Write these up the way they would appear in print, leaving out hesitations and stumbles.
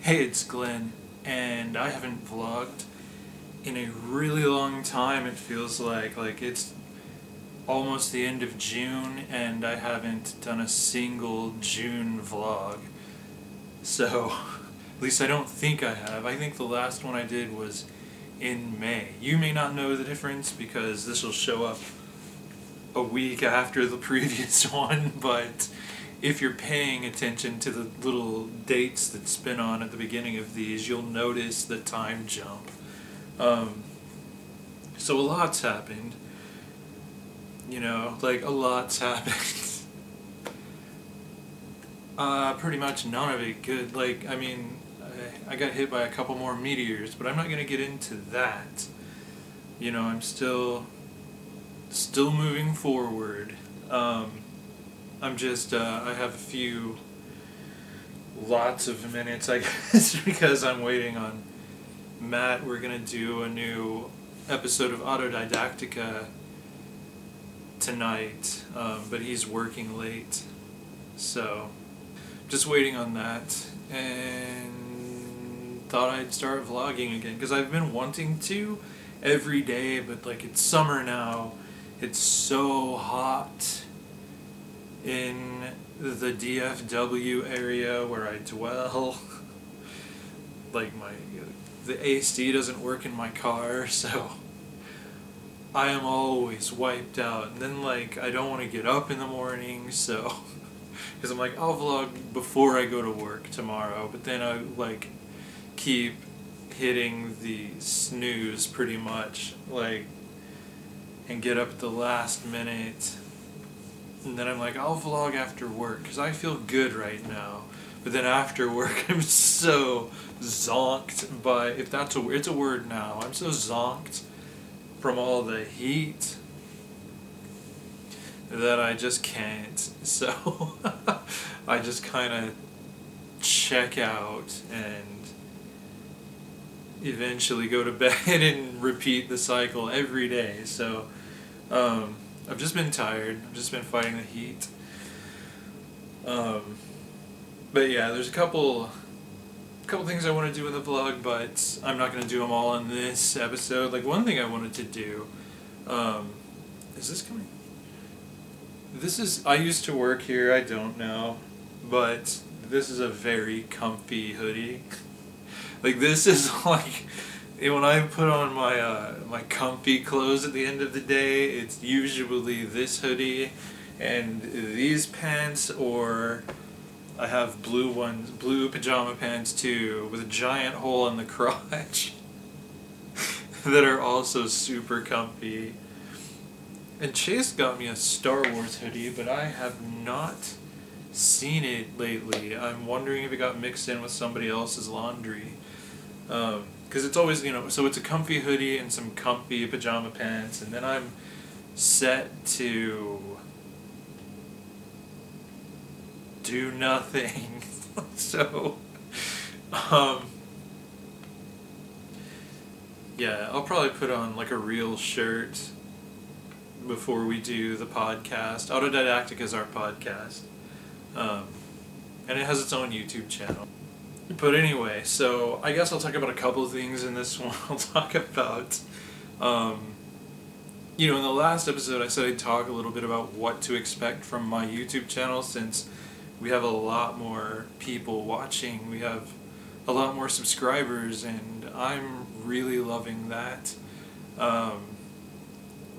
Hey, it's Glenn, and I haven't vlogged in a really long time. It feels like it's almost the end of June, and I haven't done a single June vlog. So, at least I don't think I have. I think the last one I did was in May. You may not know the difference because this will show up a week after the previous one, but if you're paying attention to the little dates that spin on at the beginning of these, you'll notice the time jump. So a lot's happened. A lot's happened. Pretty much none of it good. I got hit by a couple more meteors, but I'm not gonna get into that. I'm still moving forward. I have lots of minutes, I guess, because I'm waiting on Matt. We're gonna do a new episode of Autodidactica tonight, but he's working late, so just waiting on that, and thought I'd start vlogging again, because I've been wanting to every day, but it's summer now. It's so hot in the DFW area where I dwell. The AC doesn't work in my car, so I am always wiped out. And then I don't want to get up in the morning, so because I'm I'll vlog before I go to work tomorrow, but then I keep hitting the snooze pretty much, and get up at the last minute. And then I'm I'll vlog after work because I feel good right now. But then after work, I'm so zonked by, if that's it's a word now, I'm so zonked from all the heat that I just can't. So I just kind of check out and eventually go to bed and repeat the cycle every day. So I've just been tired. I've just been fighting the heat. But yeah, there's a couple things I want to do in the vlog, but I'm not going to do them all in this episode. One thing I wanted to do, is this coming? I used to work here, I don't know, but this is a very comfy hoodie. This is when I put on my comfy clothes at the end of the day, it's usually this hoodie and these pants, or I have blue pajama pants too, with a giant hole in the crotch that are also super comfy. And Chase got me a Star Wars hoodie, but I have not seen it lately. I'm wondering if it got mixed in with somebody else's laundry. Because it's always, so it's a comfy hoodie and some comfy pajama pants, and then I'm set to do nothing. So, yeah, I'll probably put on a real shirt before we do the podcast. Autodidactica is our podcast, and it has its own YouTube channel. But anyway, so I guess I'll talk about a couple of things in this one. I'll talk about, in the last episode I said I'd talk a little bit about what to expect from my YouTube channel, since we have a lot more people watching. We have a lot more subscribers, and I'm really loving that. But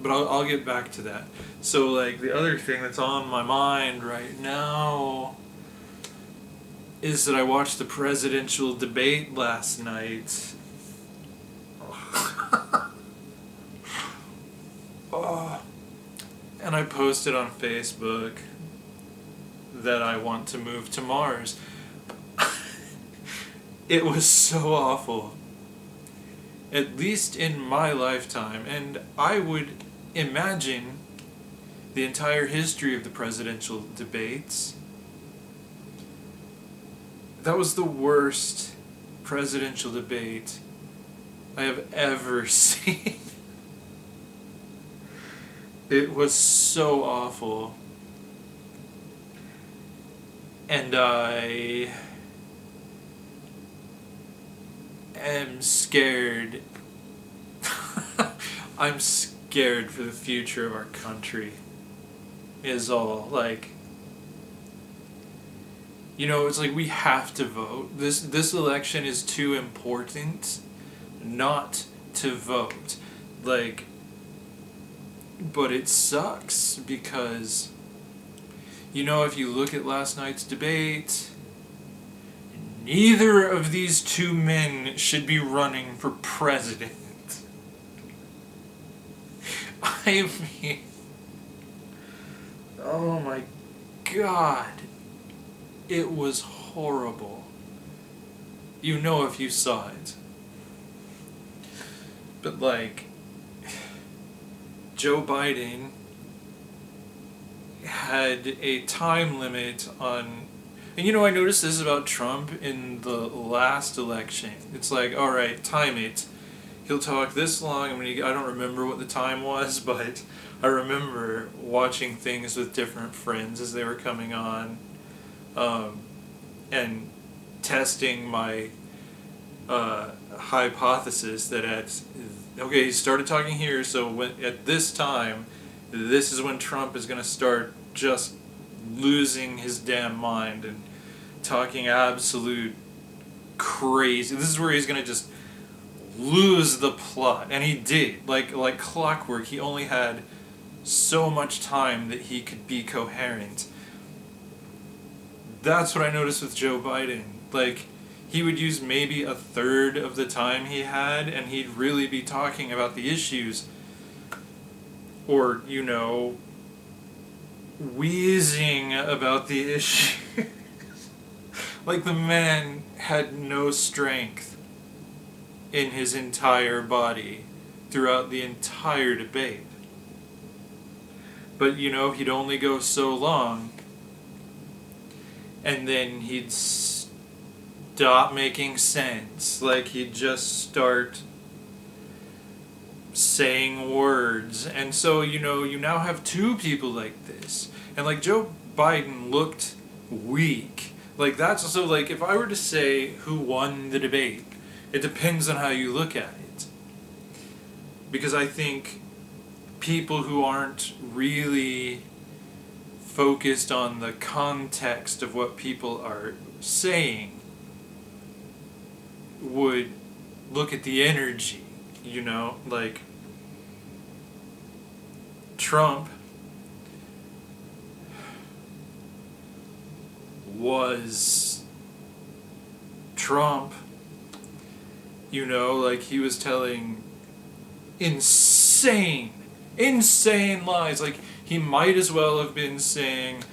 I'll get back to that. So the other thing that's on my mind right now is that I watched the presidential debate last night. Oh. And I posted on Facebook that I want to move to Mars. It was so awful. At least in my lifetime. And I would imagine the entire history of the presidential debates, that was the worst presidential debate I have ever seen. It was so awful. And am scared. I'm scared for the future of our country. Is all. Like, you know, it's like we have to vote. This election is too important not to vote. Like, but it sucks because, you know, if you look at last night's debate, neither of these two men should be running for president. I mean, oh my God. It was horrible. You know if you saw it. But like, Joe Biden had a time limit on, and you know, I noticed this about Trump in the last election. It's like, alright, time it. He'll talk this long. I mean, I don't remember what the time was, but I remember watching things with different friends as they were coming on. And testing my hypothesis that he started talking here, so at this time, this is when Trump is going to start just losing his damn mind and talking absolute crazy. This is where he's going to just lose the plot, and he did. Like clockwork, he only had so much time that he could be coherent. That's what I noticed with Joe Biden. Like, he would use maybe a third of the time he had, and he'd really be talking about the issues. Or, you know, wheezing about the issue. Like, the man had no strength in his entire body throughout the entire debate. But, you know, he'd only go so long, and then he'd stop making sense. Like, he'd just start saying words. And so, you know, you now have two people like this. And, like, Joe Biden looked weak. Like, that's also, like, if I were to say who won the debate, it depends on how you look at it. Because I think people who aren't really focused on the context of what people are saying would look at the energy, you know, like Trump was Trump, you know, like he was telling insane lies. Like, he might as well have been saying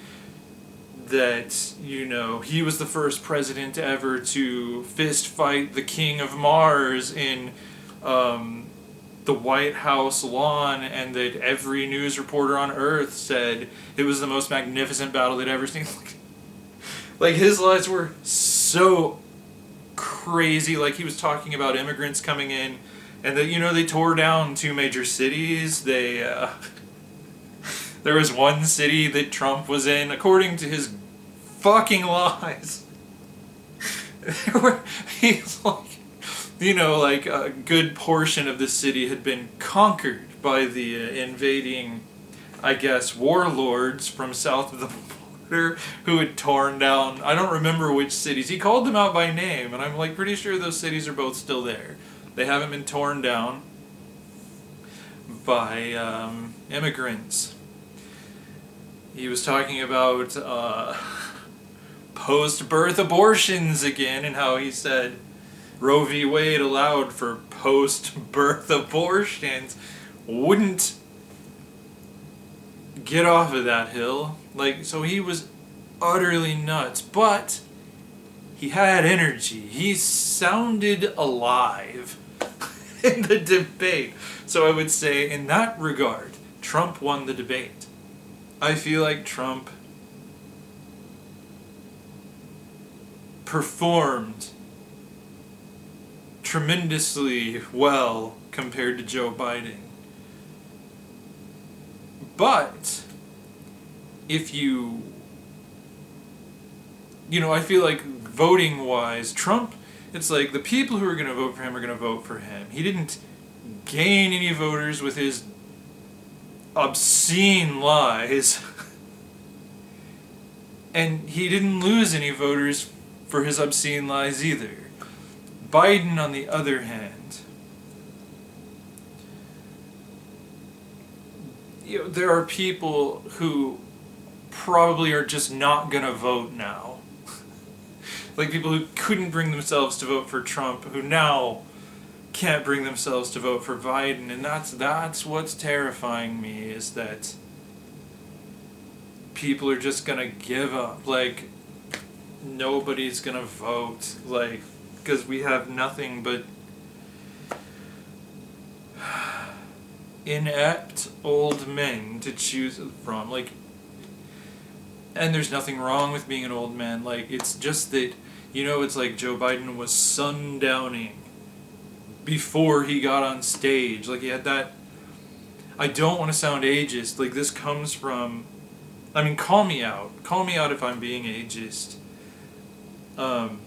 that, you know, he was the first president ever to fist fight the King of Mars in the White House lawn, and that every news reporter on Earth said it was the most magnificent battle they'd ever seen. Like, his lies were so crazy. Like, he was talking about immigrants coming in, and that, you know, they tore down 2 major cities. There was one city that Trump was in, according to his fucking lies. He's like, you know, like a good portion of the city had been conquered by the invading, I guess, warlords from south of the border who had torn down, I don't remember which cities. He called them out by name, and I'm like pretty sure those cities are both still there. They haven't been torn down by immigrants. He was talking about post-birth abortions again, and how he said Roe v. Wade allowed for post-birth abortions. Wouldn't get off of that hill. Like, so he was utterly nuts, but he had energy. He sounded alive in the debate. So I would say, in that regard, Trump won the debate. I feel like Trump performed tremendously well compared to Joe Biden. But if you know, I feel like voting-wise, Trump It's like the people who are going to vote for him are going to vote for him. He didn't gain any voters with his obscene lies. And he didn't lose any voters for his obscene lies either. Biden, on the other hand, there are people who probably are just not going to vote now. Like people who couldn't bring themselves to vote for Trump, who now can't bring themselves to vote for Biden, and that's what's terrifying me, is that people are just gonna give up. Like, nobody's gonna vote, like, because we have nothing but inept old men to choose from. Like, and there's nothing wrong with being an old man. Like, it's just that, it's like Joe Biden was sundowning before he got on stage. Like, he had that... I don't want to sound ageist. Like, this comes from... I mean, call me out. Call me out if I'm being ageist. And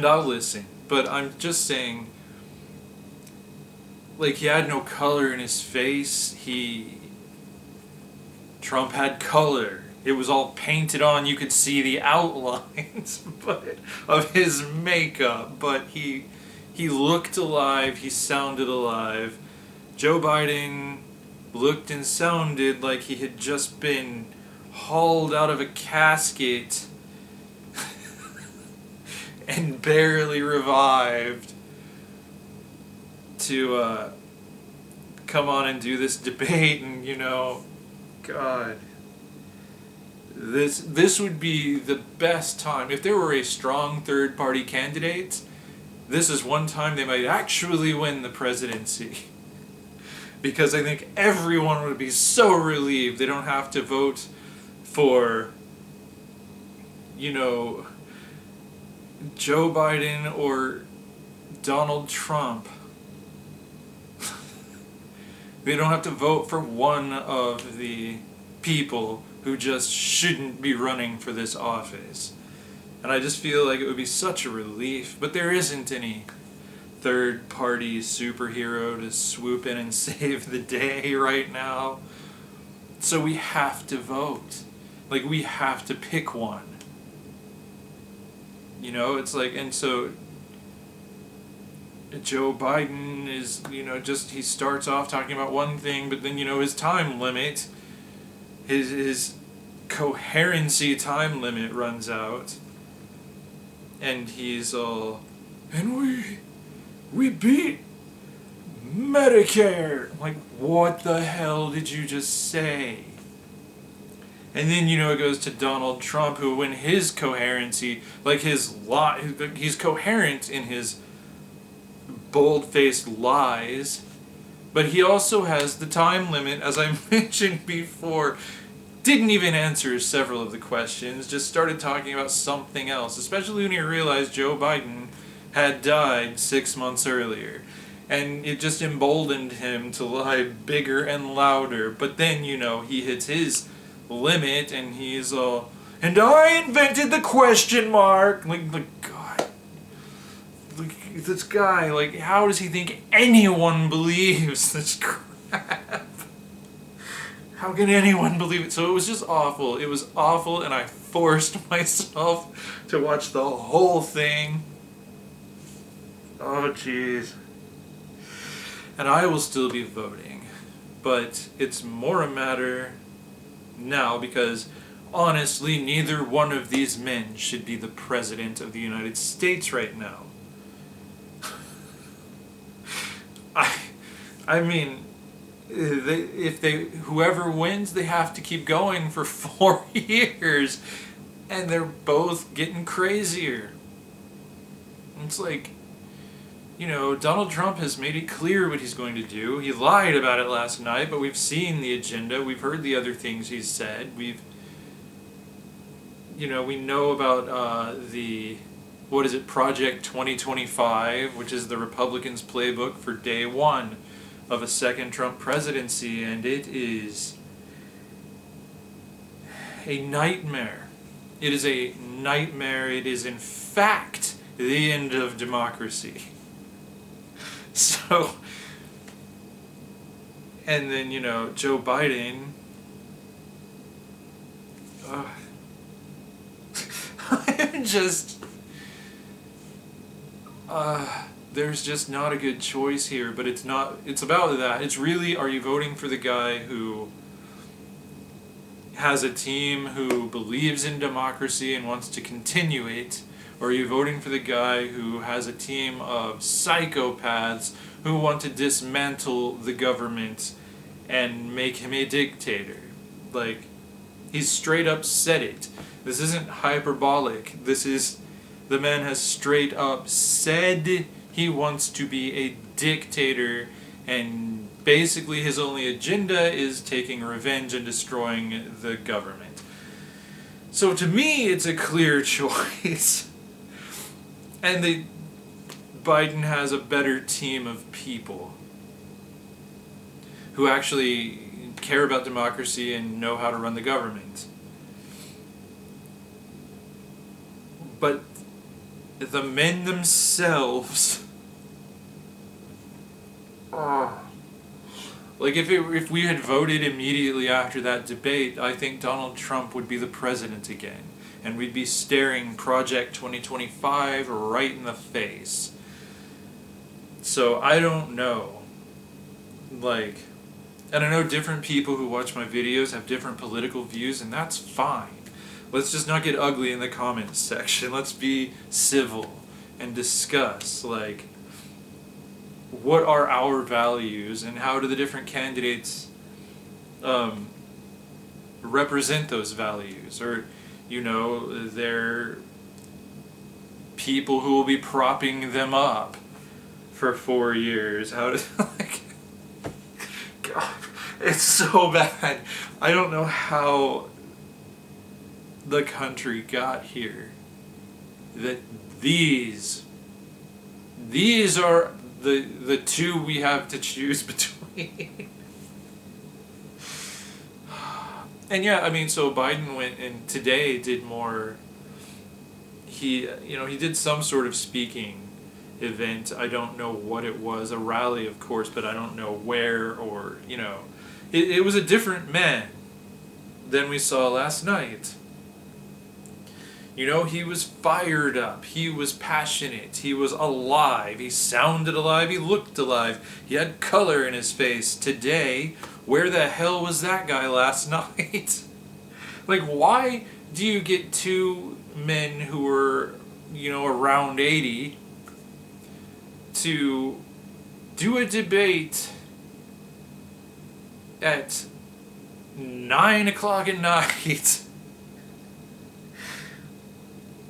I'll listen. But I'm just saying... Like, he had no color in his face. Trump had color. It was all painted on. You could see the outlines of his makeup. But he looked alive. He sounded alive. Joe Biden looked and sounded like he had just been hauled out of a casket and barely revived to come on and do this debate. And God, this would be the best time if there were a strong third party candidate. This is one time they might actually win the presidency. Because I think everyone would be so relieved they don't have to vote for, Joe Biden or Donald Trump. They don't have to vote for one of the people who just shouldn't be running for this office. And I just feel like it would be such a relief, but there isn't any third-party superhero to swoop in and save the day right now. So we have to vote. Like, we have to pick one. It's like, and so Joe Biden is, he starts off talking about one thing, but then, his time limit, his coherency time limit runs out. And he's all, and we beat Medicare. I'm like, what the hell did you just say? And then, it goes to Donald Trump, who, when his coherency, like he's coherent in his bold-faced lies, but he also has the time limit, as I mentioned before. Didn't even answer several of the questions, just started talking about something else, especially when he realized Joe Biden had died 6 months earlier. And it just emboldened him to lie bigger and louder. But then, he hits his limit and he's all, and I invented the question mark. Like God. Like, this guy, like, how does he think anyone believes this crap? How can anyone believe it? So it was just awful. It was awful, and I forced myself to watch the whole thing. Oh, jeez. And I will still be voting. But it's more a matter now because, honestly, neither one of these men should be the president of the United States right now. I mean, whoever wins, they have to keep going for 4 years. And they're both getting crazier. It's like, Donald Trump has made it clear what he's going to do. He lied about it last night, but we've seen the agenda. We've heard the other things he's said. We know about Project 2025, which is the Republicans' playbook for day one of a second Trump presidency, and it is a nightmare. It is a nightmare. It is, in fact, the end of democracy. So, and then, Joe Biden. I'm just. There's just not a good choice here, but it's not. It's about that. It's really, are you voting for the guy who has a team who believes in democracy and wants to continue it, or are you voting for the guy who has a team of psychopaths who want to dismantle the government and make him a dictator? Like, he's straight up said it. This isn't hyperbolic. This is, the man has straight up said he wants to be a dictator, and basically his only agenda is taking revenge and destroying the government. So to me, it's a clear choice. And Biden has a better team of people who actually care about democracy and know how to run the government. But the men themselves, like if we had voted immediately after that debate, I think Donald Trump would be the president again, and we'd be staring Project 2025 right in the face. So I don't know. Like, and I know different people who watch my videos have different political views, and that's fine. Let's just not get ugly in the comments section. Let's be civil and discuss, like, what are our values and how do the different candidates represent those values? Or, they're people who will be propping them up for 4 years. How does, like, God, it's so bad. I don't know how the country got here, that these are the two we have to choose between. And yeah, I mean, so Biden went and today did more. He did some sort of speaking event. I don't know what it was, a rally of course, but I don't know where, or it was a different man than we saw last night. He was fired up, he was passionate, he was alive, he sounded alive, he looked alive, he had color in his face. Today, where the hell was that guy last night? Like, why do you get two men who were, around 80 to do a debate at 9 o'clock at night?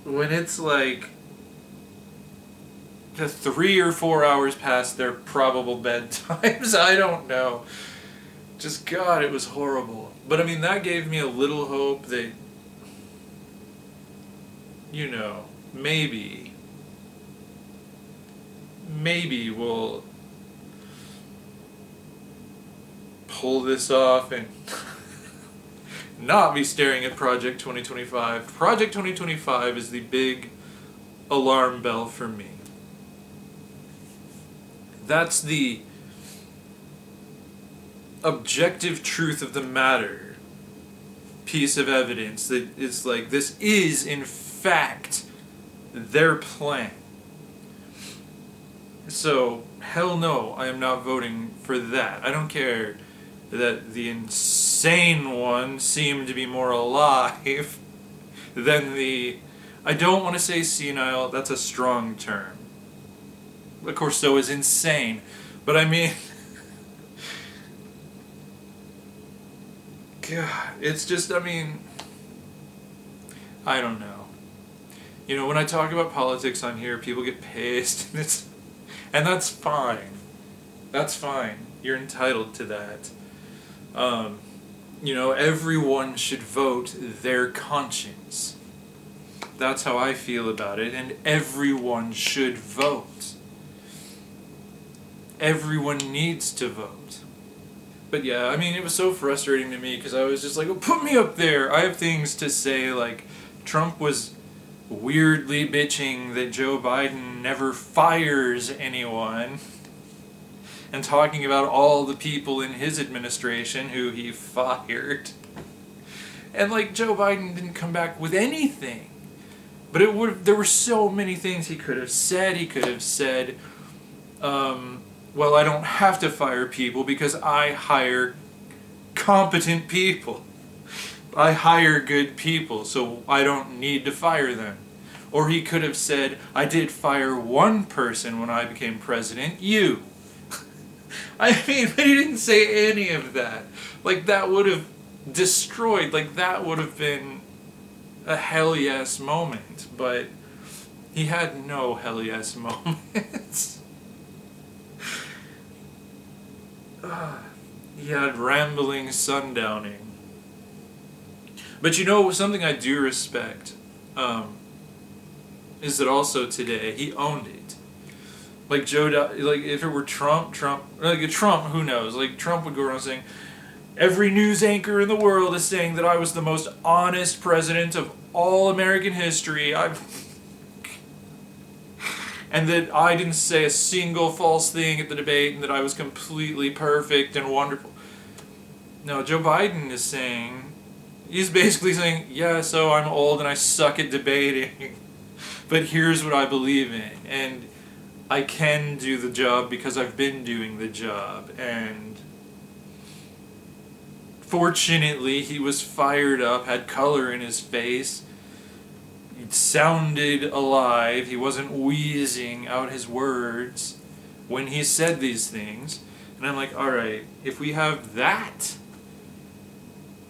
When it's like 3 or 4 hours past their probable bedtimes? I don't know. Just, God, it was horrible. But I mean, that gave me a little hope that, maybe we'll pull this off and not be staring at Project 2025. Project 2025 is the big alarm bell for me. That's the objective truth of the matter piece of evidence that is like, this is in fact their plan. So, hell no, I am not voting for that. I don't care that the insane one seemed to be more alive than I don't want to say senile, that's a strong term. Of course, so is insane. But I mean, God, it's just, I don't know. When I talk about politics on here, people get pissed, and that's fine. That's fine. You're entitled to that. Everyone should vote their conscience. That's how I feel about it, and everyone should vote. Everyone needs to vote. But yeah, it was so frustrating to me because I was just like, well, put me up there. I have things to say, like, Trump was weirdly bitching that Joe Biden never fires anyone, and talking about all the people in his administration who he fired. And like, Joe Biden didn't come back with anything. But there were so many things he could have said. He could have said, well, I don't have to fire people because I hire competent people. I hire good people, so I don't need to fire them. Or he could have said, I did fire one person when I became president, you. I mean, but he didn't say any of that. Like, that would have destroyed, like, that would have been a hell yes moment. But he had no hell yes moments. He had rambling sundowning. But you know, something I do respect is that also today he owned it. Like like if it were Trump, who knows? Like, Trump would go around saying, every news anchor in the world is saying that I was the most honest president of all American history. And that I didn't say a single false thing at the debate, and that I was completely perfect and wonderful. No, Joe Biden is saying, he's basically saying, yeah, so I'm old and I suck at debating, but here's what I believe in, and I can do the job because I've been doing the job. And fortunately, he was fired up, had color in his face, he sounded alive, he wasn't wheezing out his words when he said these things. And I'm like, alright, if we have that,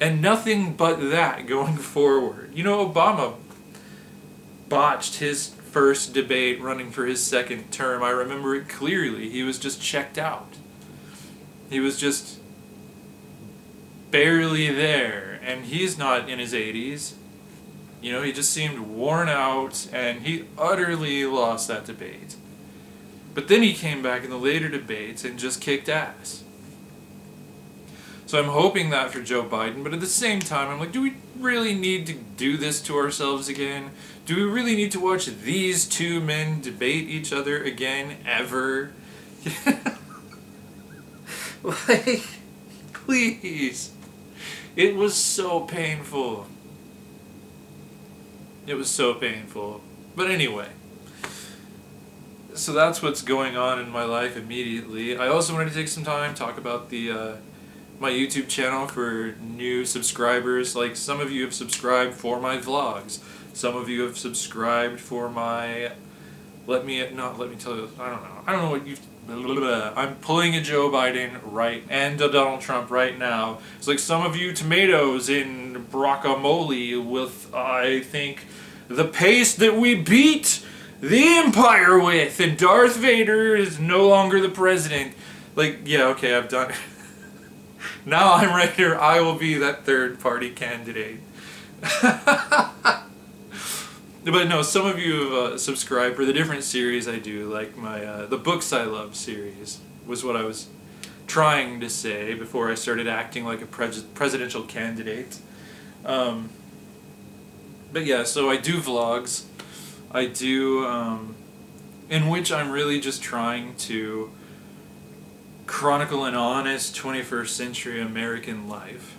and nothing but that going forward. You know, Obama botched his first debate running for his second term. I remember it clearly. He was just checked out. He was just barely there. And he's not in his 80s. You know, he just seemed worn out, and he utterly lost that debate. But then he came back in the later debates and just kicked ass. So I'm hoping that for Joe Biden, but at the same time, I'm like, do we really need to do this to ourselves again? Do we really need to watch these two men debate each other again, ever? Like, please. It was so painful. It was so painful. But anyway. So that's what's going on in my life immediately. I also wanted to take some time to talk about my YouTube channel for new subscribers. Like, some of you have subscribed for my vlogs. Some of you have subscribed for my let me tell you, I don't know what you I'm pulling a Joe Biden and a Donald Trump right now. It's like some of you tomatoes in guacamole with, I think, the paste that we beat the Empire with, and Darth Vader is no longer the president. Like, yeah, okay, I've done it. Now I'm right here. I will be that third party candidate. But no, some of you have subscribed for the different series I do, like my the Books I Love series was what I was trying to say before I started acting like a presidential candidate. But yeah, so I do vlogs. I do, in which I'm really just trying to chronicle an honest 21st century American life.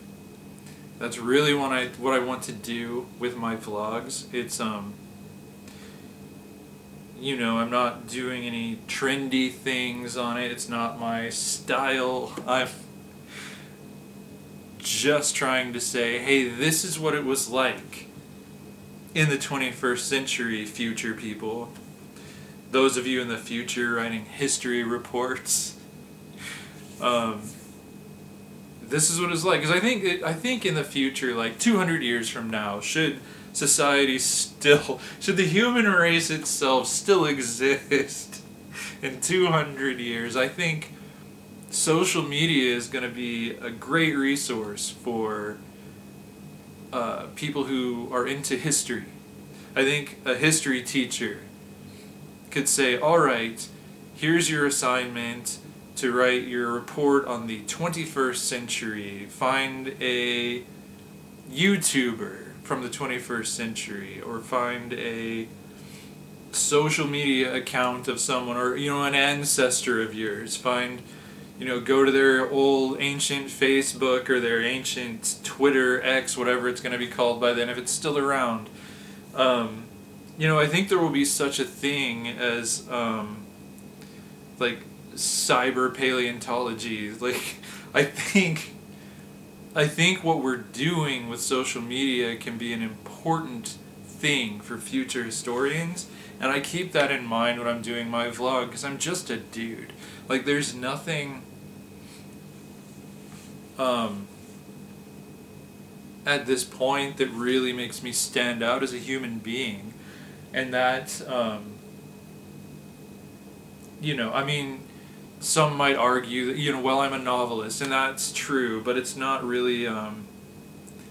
That's really what I want to do with my vlogs. It's, you know, I'm not doing any trendy things on it. It's not my style. I'm just trying to say, hey, this is what it was like in the 21st century, future people. Those of you in the future writing history reports. This is what it's like, because I think in the future, like 200 years from now, should society still, should the human race itself still exist in 200 years, I think social media is going to be a great resource for people who are into history. I think a history teacher could say, all right, here's your assignment to write your report on the 21st century. Find a YouTuber from the 21st century, or find a social media account of someone, or an ancestor of yours. Find, go to their old ancient Facebook or their ancient Twitter, X, whatever it's going to be called by then, if it's still around. I think there will be such a thing as like cyber paleontology. Like, I think what we're doing with social media can be an important thing for future historians, and I keep that in mind when I'm doing my vlog, because I'm just a dude. Like, there's nothing at this point that really makes me stand out as a human being, and that I mean, some might argue that, well, I'm a novelist, and that's true, but it's not really,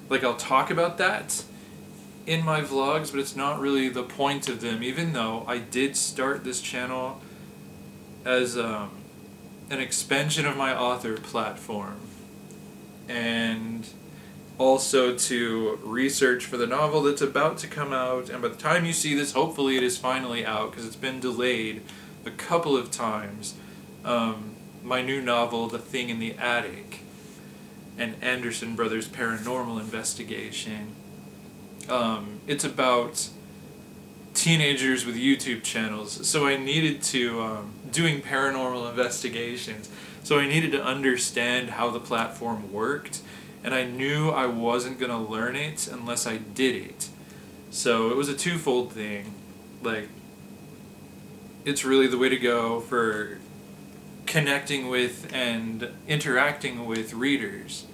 like, I'll talk about that in my vlogs, but it's not really the point of them, even though I did start this channel as an expansion of my author platform, and also to research for the novel that's about to come out, and by the time you see this, hopefully it is finally out, because it's been delayed a couple of times. My new novel, The Thing in the Attic, an Anderson Brothers paranormal investigation. It's about teenagers with YouTube channels, so I needed to, doing paranormal investigations, so I needed to understand how the platform worked, and I knew I wasn't going to learn it unless I did it. So it was a twofold thing. Like, it's really the way to go for connecting with and interacting with readers.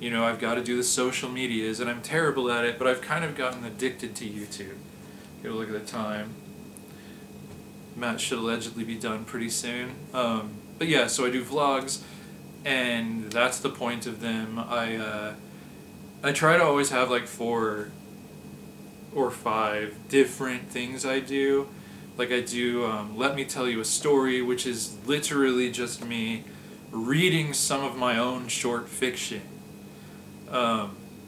I've got to do the social medias, and I'm terrible at it, but I've kind of gotten addicted to YouTube. Get a look at the time. Matt should allegedly be done pretty soon. But yeah, so I do vlogs, and that's the point of them. I try to always have like 4 or 5 different things I do. Like, I do Let Me Tell You a Story, which is literally just me reading some of my own short fiction.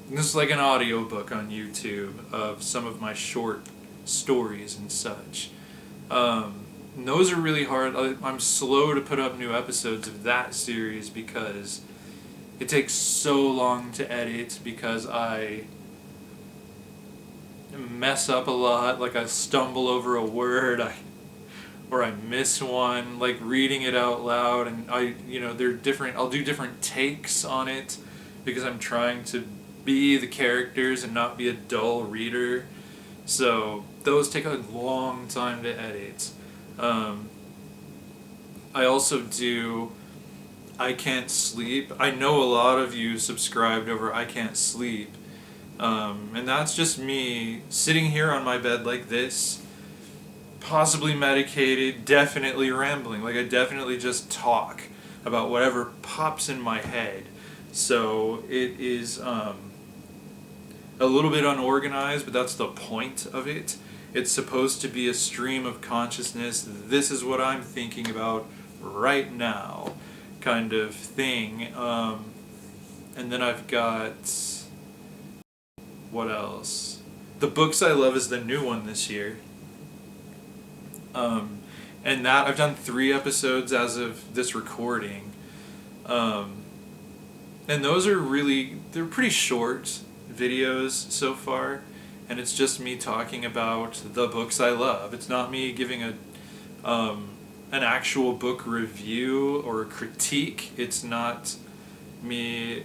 This is like an audiobook on YouTube of some of my short stories and such. Those are really hard. I'm slow to put up new episodes of that series because it takes so long to edit, because I mess up a lot. Like, I stumble over a word, or I miss one, like reading it out loud, and they're different. I'll do different takes on it because I'm trying to be the characters and not be a dull reader. So those take a long time to edit. I also do I Can't Sleep. I know a lot of you subscribed over I Can't Sleep. And that's just me sitting here on my bed like this, possibly medicated, definitely rambling. Like, I definitely just talk about whatever pops in my head. So it is a little bit unorganized, but that's the point of it. It's supposed to be a stream of consciousness. This is what I'm thinking about right now, kind of thing. And then I've got... what else? The Books I Love is the new one this year. And that, I've done 3 episodes as of this recording. And those are they're pretty short videos so far. And it's just me talking about the books I love. It's not me giving an actual book review or a critique. It's not me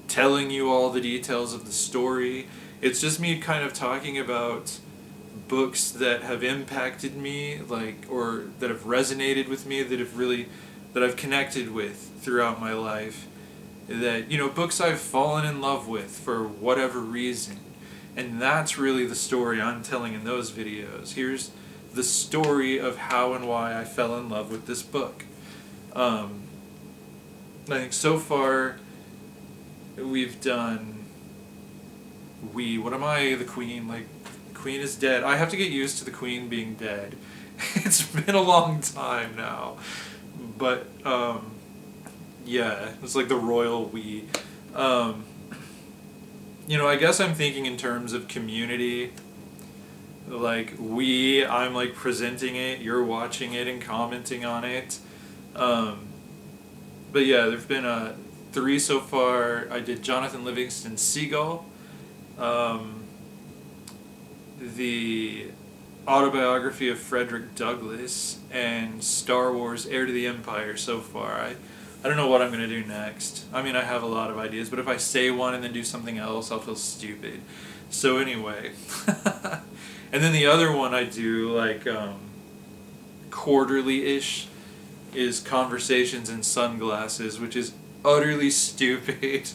telling you all the details of the story. It's just me kind of talking about books that have impacted me, or that have resonated with me, that I've connected with throughout my life, that, books I've fallen in love with for whatever reason. And that's really the story I'm telling in those videos. Here's the story of how and why I fell in love with this book. I think so far we've done what am I, the Queen? Like, Queen is dead. I have to get used to the Queen being dead. It's been a long time now. But, yeah, it's like the royal we. I guess I'm thinking in terms of community. Like, I'm like presenting it, you're watching it and commenting on it. But yeah, there've been 3 so far. I did Jonathan Livingston Seagull, the autobiography of Frederick Douglass, and Star Wars Heir to the Empire so far. I don't know what I'm going to do next. I mean, I have a lot of ideas, but if I say one and then do something else, I'll feel stupid. So anyway. And then the other one I do, like, quarterly-ish, is Conversations in Sunglasses, which is utterly stupid.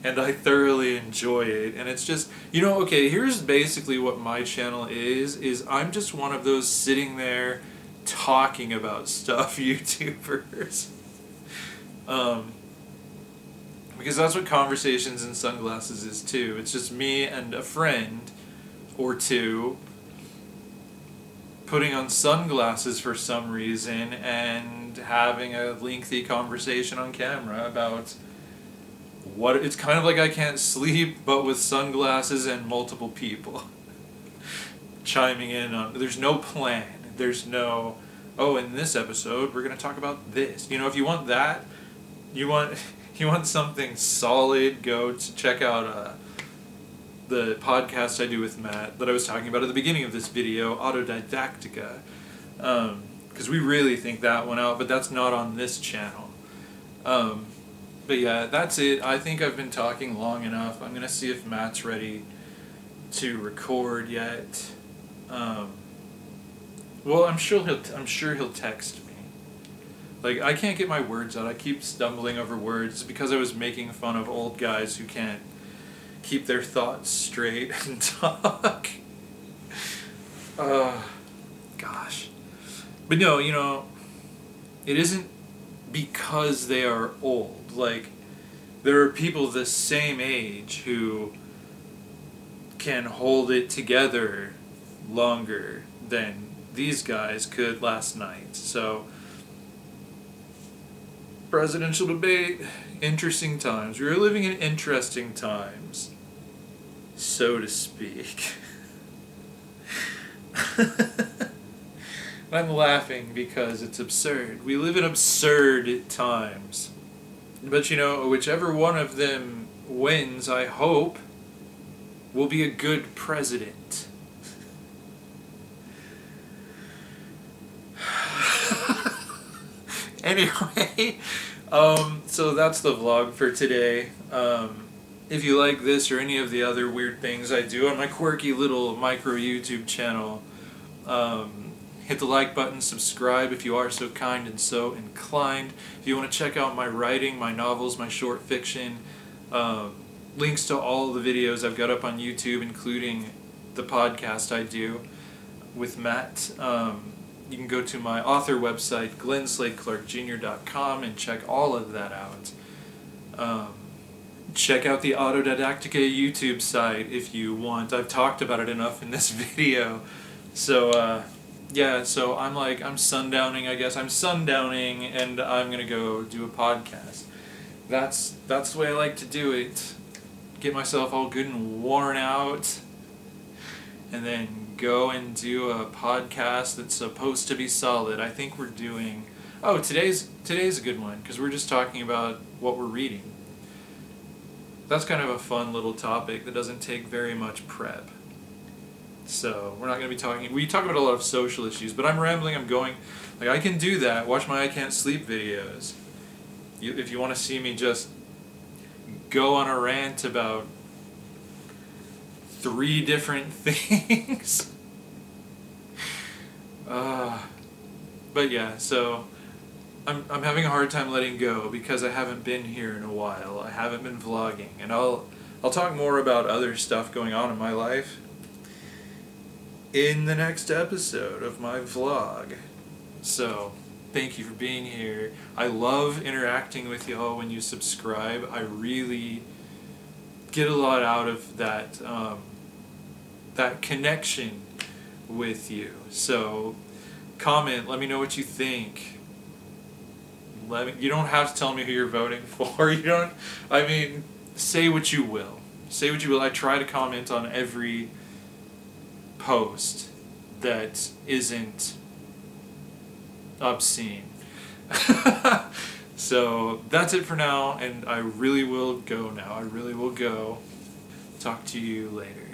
And I thoroughly enjoy it. And it's just, okay, here's basically what my channel is I'm just one of those sitting there talking about stuff YouTubers. Because that's what Conversations in Sunglasses is too. It's just me and a friend or two putting on sunglasses for some reason and having a lengthy conversation on camera about what it's kind of like I Can't Sleep, but with sunglasses and multiple people chiming in on. There's no plan. There's no, in this episode we're going to talk about this. If you want that, you want something solid, go to check out the podcast I do with Matt that I was talking about at the beginning of this video, Autodidactica, because we really think that one out, but that's not on this channel. But yeah, that's it. I think I've been talking long enough. I'm gonna see if Matt's ready to record yet. Well, I'm sure he'll text me. Like, I can't get my words out. I keep stumbling over words. It's because I was making fun of old guys who can't keep their thoughts straight and talk. Gosh. But no, it isn't because they are old. Like, there are people the same age who can hold it together longer than these guys could last night. So, presidential debate, interesting times. We are living in interesting times, so to speak. I'm laughing because it's absurd. We live in absurd times. But whichever one of them wins, I hope, will be a good president. Anyway, so that's the vlog for today. If you like this or any of the other weird things I do on my quirky little micro YouTube channel, hit the like button, subscribe if you are so kind and so inclined. If you want to check out my writing, my novels, my short fiction, links to all the videos I've got up on YouTube, including the podcast I do with Matt. You can go to my author website, glensladeclarkjr.com, and check all of that out. Check out the Autodidactica YouTube site if you want. I've talked about it enough in this video. So, yeah, so I'm sundowning, I guess. I'm sundowning, and I'm going to go do a podcast. That's the way I like to do it. Get myself all good and worn out, and then go and do a podcast that's supposed to be solid. I think we're doing... today's a good one, because we're just talking about what we're reading. That's kind of a fun little topic that doesn't take very much prep. So, we're not going to be talking... We talk about a lot of social issues, but I'm rambling, I'm going... Like, I can do that. Watch my I Can't Sleep videos. If you want to see me just go on a rant about 3 different things. But yeah, so I'm having a hard time letting go because I haven't been here in a while. I haven't been vlogging, and I'll talk more about other stuff going on in my life in the next episode of my vlog. So, thank you for being here. I love interacting with y'all when you subscribe. I really get a lot out of that that connection with you. So, comment, let me know what you think. You don't have to tell me who you're voting for. Say what you will. say what you will. I try to comment on every post that isn't obscene. So that's it for now, and I really will go now. I really will go. Talk to you later.